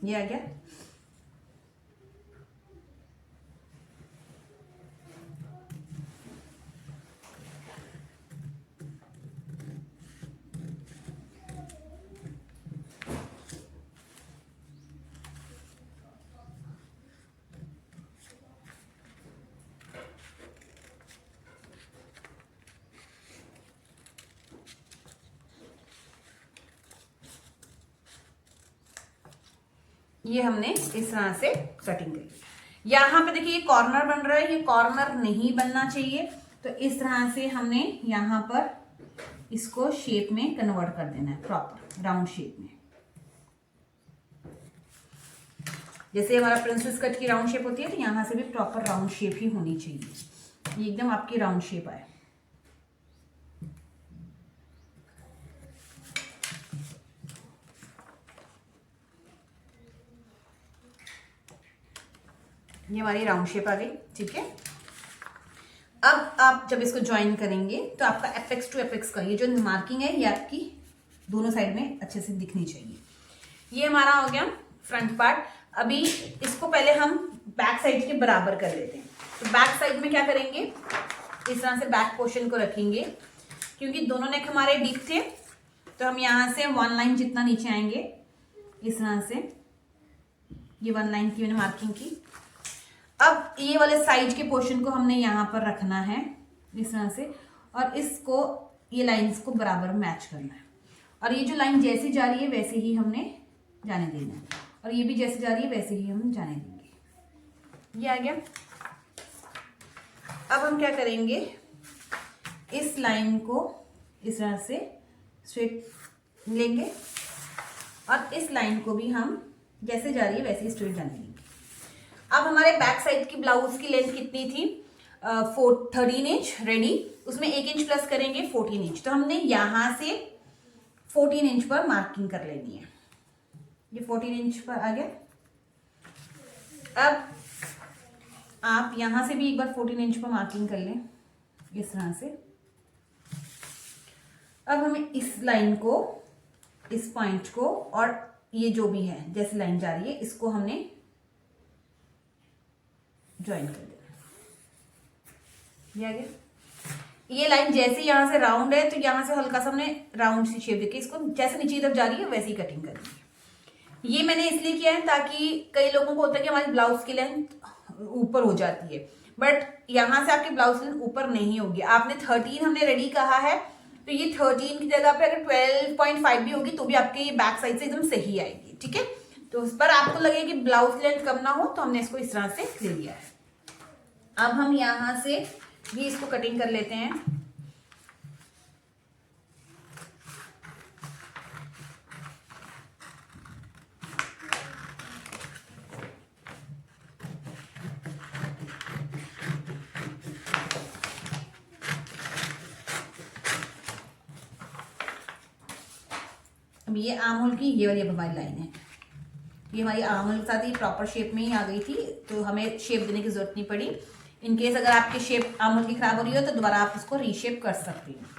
ये आ गया। ये हमने इस तरह से कटिंग करी। यहाँ पे देखिए ये कॉर्नर बन रहा है, ये कॉर्नर नहीं बनना चाहिए। तो इस तरह से हमने यहाँ पर इसको शेप में कन्वर्ट कर देना है, प्रॉपर राउंड शेप में। जैसे हमारा प्रिंसेस कट की राउंड शेप होती है, तो यहाँ से भी प्रॉपर राउंड शेप ही होनी चाहिए। ये एकदम आपकी राउंड शेप आए। ये हमारी राउंड शेप आ गई, ठीक है। अब आप जब इसको ज्वाइन करेंगे तो आपका एपेक्स टू एपेक्स का ये जो मार्किंग है ये आपकी दोनों साइड में अच्छे से दिखनी चाहिए। ये हमारा हो गया फ्रंट पार्ट। अभी इसको पहले हम बैक साइड के बराबर कर लेते हैं। तो बैक साइड में क्या करेंगे, इस तरह से बैक पोर्शन को रखेंगे। क्योंकि दोनों नेक हमारे डीप थे तो हम यहाँ से 1 लाइन जितना नीचे आएंगे, इस तरह से ये 1 लाइन की मैंने मार्किंग की। अब ये वाले साइड के पोर्शन को हमने यहाँ पर रखना है इस तरह से, और इसको ये लाइंस को बराबर मैच करना है। और ये जो लाइन जैसी जा रही है वैसे ही हमने जाने देना है, और ये भी जैसे जा रही है वैसे ही हम जाने देंगे। ये आ गया। अब हम क्या करेंगे, इस लाइन को इस तरह से स्ट्रेट लेंगे और इस लाइन को भी हम जैसे जा रही है वैसे ही स्ट्रेट जाने देंगे। अब हमारे बैक साइड की ब्लाउज की लेंथ कितनी थी, 13 इंच रेडी, उसमें 1 इंच प्लस करेंगे 14 इंच। तो हमने यहां से 14 इंच पर मार्किंग कर लेनी है। ये 14 इंच पर आ गया। अब आप यहां से भी एक बार 14 इंच पर मार्किंग कर लें इस तरह से। अब हमें इस लाइन को, इस पॉइंट को, और ये जो भी है जैसे लाइन जा रही है इसको हमने ज्वाइन कर देना। ये आ गया। ये लाइन जैसे यहां से राउंड है तो यहां से हल्का सा हमने राउंड सी शेप देके इसको जैसे नीचे की तरफ जा रही है वैसी कटिंग करनी है। ये मैंने इसलिए किया है ताकि कई लोगों को होता है कि हमारी ब्लाउज की लेंथ ऊपर हो जाती है, बट यहां से आपकी ब्लाउज की लेंथ ऊपर नहीं होगी। आपने 13 हमने रेडी कहा है, तो ये 13 की जगह पे अगर 12.5 भी होगी तो भी आपके बैक साइड से एकदम सही आएगी, ठीक है। तो उस पर आपको लगे कि ब्लाउज लेंथ कम ना हो तो हमने इसको इस तरह से ले लिया है। अब हम यहाँ से भी इसको कटिंग कर लेते हैं। अब ये आर्म होल की ये वाली हमारी लाइन है, ये हमारी आर्म होल के साथ ही प्रॉपर शेप में ही आ गई थी, तो हमें शेप देने की जरूरत नहीं पड़ी। इन केस अगर आपकी शेप आर्म होल की खराब हो रही हो तो दोबारा आप इसको रीशेप कर सकती हैं।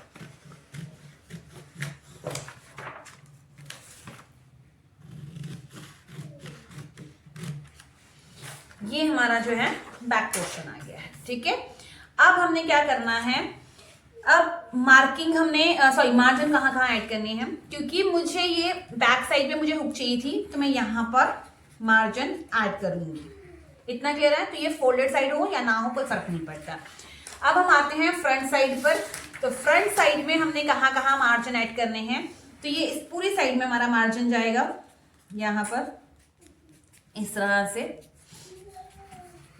ये हमारा जो है बैक पोर्शन आ गया है, ठीक है। अब हमने क्या करना है, अब मार्किंग हमने मार्जिन कहाँ ऐड करनी है, क्योंकि मुझे ये बैक साइड में मुझे हुक चाहिए थी तो मैं यहाँ पर मार्जिन ऐड करूंगी। इतना क्लियर है? तो ये फोल्डेड साइड हो या ना हो कोई फर्क नहीं पड़ता। अब हम आते हैं फ्रंट साइड पर। तो फ्रंट साइड में हमने कहाँ मार्जिन ऐड करने हैं, तो ये इस पूरी साइड में हमारा मार्जिन जाएगा यहाँ पर इस तरह से,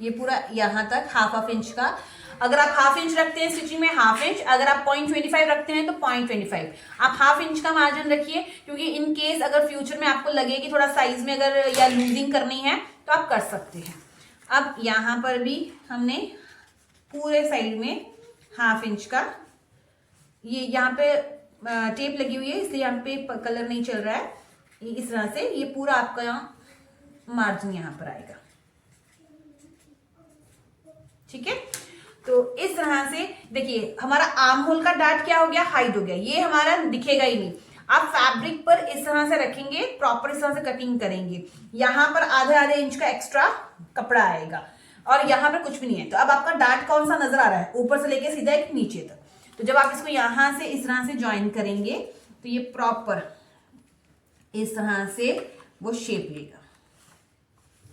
ये पूरा यहाँ तक हाफ इंच का। अगर आप हाफ इंच रखते हैं स्टिचिंग में हाफ इंच, अगर आप 0.25 रखते हैं तो 0.25, आप हाफ इंच का मार्जिन रखिए, क्योंकि इन केस अगर फ्यूचर में आपको लगे कि थोड़ा साइज में अगर या लूजिंग करनी है तो आप कर सकते हैं। अब यहाँ पर भी हमने पूरे साइड में हाफ इंच का, ये यहाँ पे टेप लगी हुई है इसलिए यहाँ पे कलर नहीं चल रहा है, इस तरह से ये पूरा आपका यहाँ मार्जिन यहाँ पर आएगा, ठीक है। तो इस तरह से देखिए हमारा आर्म होल का डार्ट क्या हो गया, हाइड हो गया, ये हमारा दिखेगा ही नहीं। आप फैब्रिक पर इस तरह से रखेंगे, प्रॉपर इस तरह से कटिंग करेंगे, यहाँ पर आधे इंच का एक्स्ट्रा कपड़ा आएगा और यहाँ पर कुछ भी नहीं है। तो अब आपका डार्ट कौन सा नजर आ रहा है, ऊपर से लेके सीधा एक नीचे तक। तो जब आप इसको यहाँ से इस तरह से ज्वाइन करेंगे तो ये प्रॉपर इस तरह से वो शेप लेगा।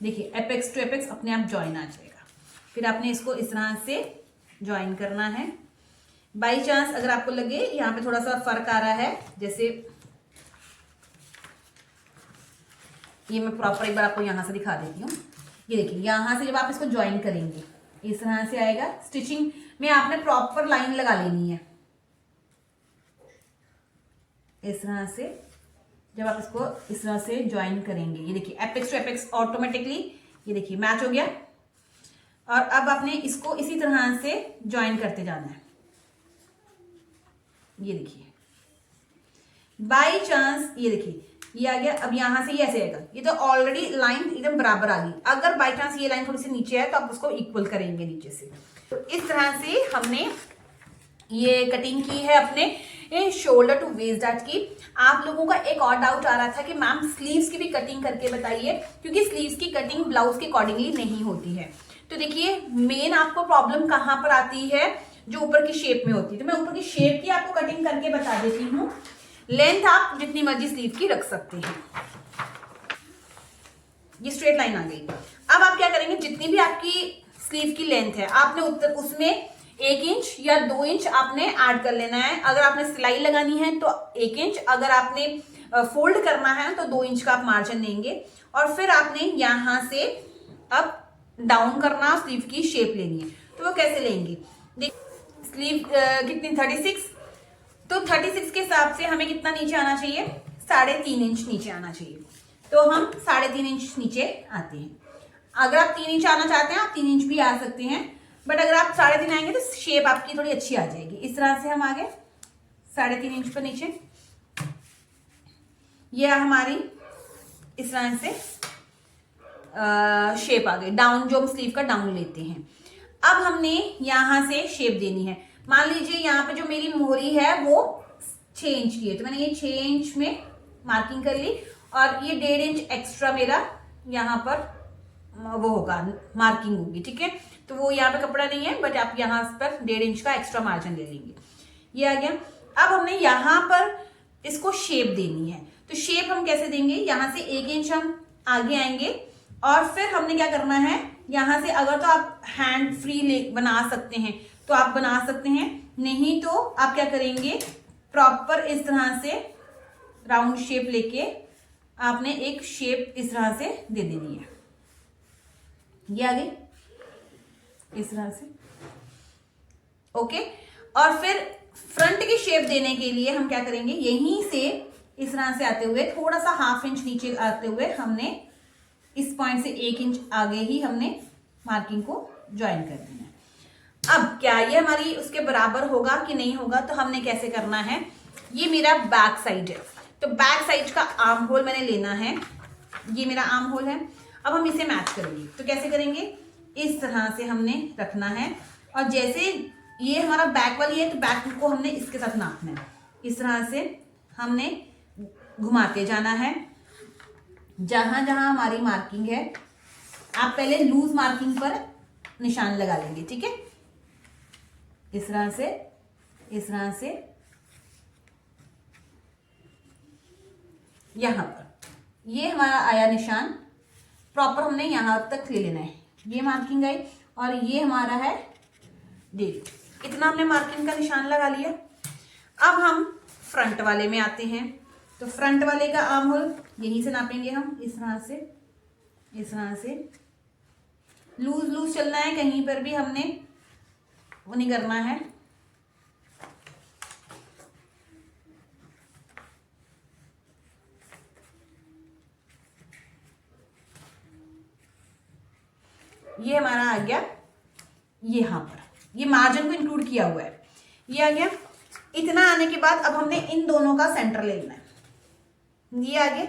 देखिए एपेक्स टू एपेक्स अपने आप ज्वाइन आ जाएगा। फिर आपने इसको इस तरह से ज्वाइन करना है। बाई चांस अगर आपको लगे यहाँ पे थोड़ा सा फर्क आ रहा है, जैसे ये मैं प्रॉपर एक बार आपको यहाँ से दिखा देती हूँ। ये देखिए यहाँ से जब आप इसको ज्वाइन करेंगे इस तरह से आएगा। स्टिचिंग में आपने प्रॉपर लाइन लगा लेनी है इस तरह से। जब आप इसको इस तरह से ज्वाइन करेंगे, ये देखिए एपेक्स टू एपेक्स ऑटोमेटिकली ये देखिए मैच हो गया। और अब आपने इसको इसी तरह से ज्वाइन करते जाना है। ये देखिए बाई चांस ये देखिए ये आ गया, अब यहां से ये ऐसे आएगा, ये तो ऑलरेडी लाइन एकदम बराबर आ गई। अगर बाई चांस ये लाइन थोड़ी सी नीचे है तो आप उसको इक्वल करेंगे नीचे से। तो इस तरह से हमने ये कटिंग की है अपने शोल्डर टू वेस्ट डार्ट की। आप लोगों का एक और डाउट आ रहा था कि मैम स्लीव्स की भी कटिंग करके बताइए, क्योंकि स्लीव्स की कटिंग ब्लाउज के अकॉर्डिंगली नहीं होती है। तो देखिए मेन आपको प्रॉब्लम कहां पर आती है, जो ऊपर की शेप में होती है। तो मैं ऊपर की शेप की आपको कटिंग करके बता देती हूँ। लेंथ आप जितनी मर्जी स्लीव की रख सकते हैं। ये स्ट्रेट लाइन आ गई। अब आप क्या करेंगे, जितनी भी आपकी स्लीव की लेंथ है आपने उसमें 1 इंच या 2 इंच आपने ऐड कर लेना है। अगर आपने सिलाई लगानी है तो 1 इंच, अगर आपने फोल्ड करना है तो 2 इंच का आप मार्जिन लेंगे। और फिर आपने यहां से अब डाउन करना, स्लीव की शेप लेनी है। तो वो कैसे लेंगे, देख स्लीव कितनी 36, तो 36 के हिसाब से हमें कितना नीचे आना चाहिए, 3.5 इंच नीचे आना चाहिए। तो हम 3.5 इंच नीचे आते हैं। अगर आप 3 इंच आना चाहते हैं आप 3 इंच भी आ सकते हैं, बट अगर आप 3.5 आएंगे तो शेप आपकी थोड़ी अच्छी आ जाएगी। इस तरह से हम आ गए 3.5 इंच पर नीचे। ये हमारी इस तरह से शेप आ गई, डाउन जो हम स्लीव का डाउन लेते हैं। अब हमने यहां से शेप देनी है। मान लीजिए यहाँ पे जो मेरी मोहरी है वो 6 इंच की है, तो मैंने ये 6 इंच में मार्किंग कर ली और ये 1.5 इंच एक्स्ट्रा मेरा यहाँ पर वो होगा, मार्किंग होगी, ठीक है। तो वो यहाँ पे कपड़ा नहीं है, बट आप यहाँ पर 1.5 इंच का एक्स्ट्रा मार्जिन ले लेंगे। ये आ गया। अब हमने यहाँ पर इसको शेप देनी है। तो शेप हम कैसे देंगे, यहाँ से 1 इंच हम आगे आएंगे और फिर हमने क्या करना है, यहाँ से अगर तो आप हैंड फ्री बना सकते हैं तो आप बना सकते हैं, नहीं तो आप क्या करेंगे, प्रॉपर इस तरह से राउंड शेप लेके आपने एक शेप इस तरह से दे देनी है। ये आ गई इस तरह से। ओके, और फिर फ्रंट की शेप देने के लिए हम क्या करेंगे, यहीं से इस तरह से आते हुए थोड़ा सा 1/2 इंच नीचे आते हुए हमने इस पॉइंट से 1 इंच आगे ही हमने मार्किंग को ज्वाइन कर देना है। अब क्या ये हमारी उसके बराबर होगा कि नहीं होगा, तो हमने कैसे करना है, ये मेरा बैक साइड है, तो बैक साइड का आर्म होल मैंने लेना है, ये मेरा आर्म होल है। अब हम इसे मैच करेंगे, तो कैसे करेंगे, इस तरह से हमने रखना है, और जैसे ये हमारा बैक वाली है तो बैक को हमने इसके साथ नापना है। इस तरह से हमने घुमाते जाना है जहां जहां हमारी मार्किंग है। आप पहले लूज मार्किंग पर निशान लगा लेंगे, ठीक है, इस तरह से, इस तरह से यहां पर ये हमारा आया निशान, प्रॉपर हमने यहां तक ले लेना है। ये मार्किंग आई और ये हमारा है 1.5, इतना हमने मार्किंग का निशान लगा लिया। अब हम फ्रंट वाले में आते हैं, तो फ्रंट वाले का आर्म होल यहीं से नापेंगे हम, इस तरह से, इस तरह से लूज लूज चलना है, कहीं पर भी हमने वो नहीं करना है। ये हमारा आ गया यहां पर, ये मार्जिन को इंक्लूड किया हुआ है, ये आ गया। इतना आने के बाद अब हमने इन दोनों का सेंटर ले लेना है, ये आ गया।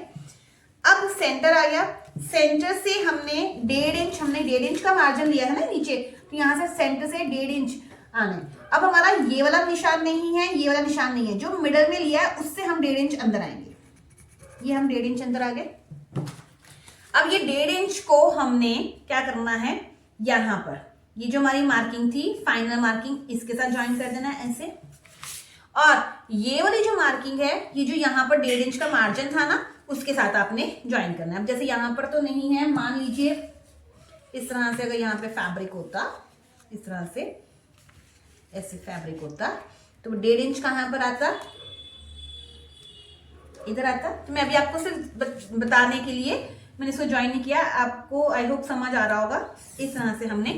अब सेंटर आ गया, सेंटर से हमने 1.5 इंच, हमने 1.5 इंच का मार्जिन लिया है ना नीचे, तो यहां से सेंटर से 1.5 इंच आना है। अब हमारा ये वाला निशान नहीं है, ये वाला निशान नहीं है, जो मिडल में लिया है उससे हम 1.5 इंच अंदर आएंगे, ये हम 1.5 इंच अंदर आ गए। अब ये 1.5 इंच को हमने क्या करना है, यहां पर ये जो हमारी मार्किंग थी, फाइनल मार्किंग, इसके साथ ज्वाइन कर देना है ऐसे, और ये वाली जो मार्किंग है, ये जो यहाँ पर 1.5 इंच का मार्जिन था ना, उसके साथ आपने ज्वाइन करना है। अब जैसे यहाँ पर तो नहीं है, मान लीजिए इस तरह से अगर यहाँ पे फैब्रिक होता, इस तरह से ऐसे फैब्रिक होता, तो 1.5 इंच कहाँ पर आता, इधर आता। तो मैं अभी आपको सिर्फ बताने के लिए मैंने इसको ज्वाइन नहीं किया, आपको आई होप समझ आ रहा होगा। इस तरह से हमने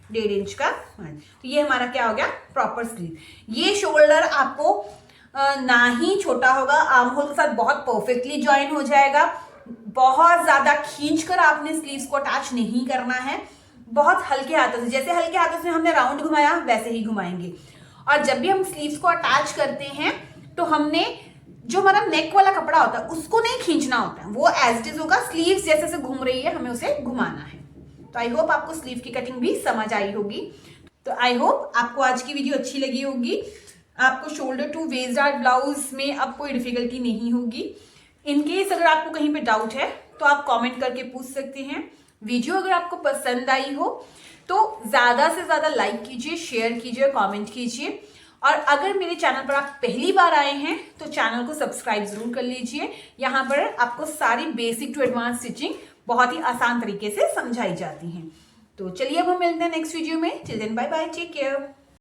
1.5 इंच का, तो ये हमारा क्या हो गया, प्रॉपर स्लीव। ये शोल्डर आपको ना ही छोटा होगा, आर्म होल के साथ बहुत परफेक्टली ज्वाइन हो जाएगा। बहुत ज्यादा खींचकर आपने स्लीव्स को अटैच नहीं करना है, बहुत हल्के हाथों से, जैसे हल्के हाथों से हमने राउंड घुमाया वैसे ही घुमाएंगे। और जब भी हम स्लीव्स को अटैच करते हैं तो हमने जो हमारा नेक वाला कपड़ा होता है उसको नहीं खींचना होता है, वो एज इट इज होगा, स्लीव्स जैसे से घूम रही है हमें उसे घुमाना है। तो आई होप आपको स्लीव की कटिंग भी समझ आई होगी। तो आई होप आपको आज की वीडियो अच्छी लगी होगी, आपको shoulder to waist dart blouse में अब कोई डिफिकल्टी नहीं होगी। इनकेस अगर आपको कहीं पे डाउट है तो आप कमेंट करके पूछ सकते हैं। वीडियो अगर आपको पसंद आई हो तो ज्यादा से ज्यादा लाइक कीजिए, शेयर कीजिए, कमेंट कीजिए। और अगर मेरे चैनल पर आप पहली बार आए हैं तो चैनल को सब्सक्राइब जरूर कर लीजिए। यहाँ पर आपको सारी बेसिक टू एडवांस स्टिचिंग बहुत ही आसान तरीके से समझाई जाती हैं। तो चलिए अब हम मिलते हैं नेक्स्ट वीडियो में। Till then bye bye, take care.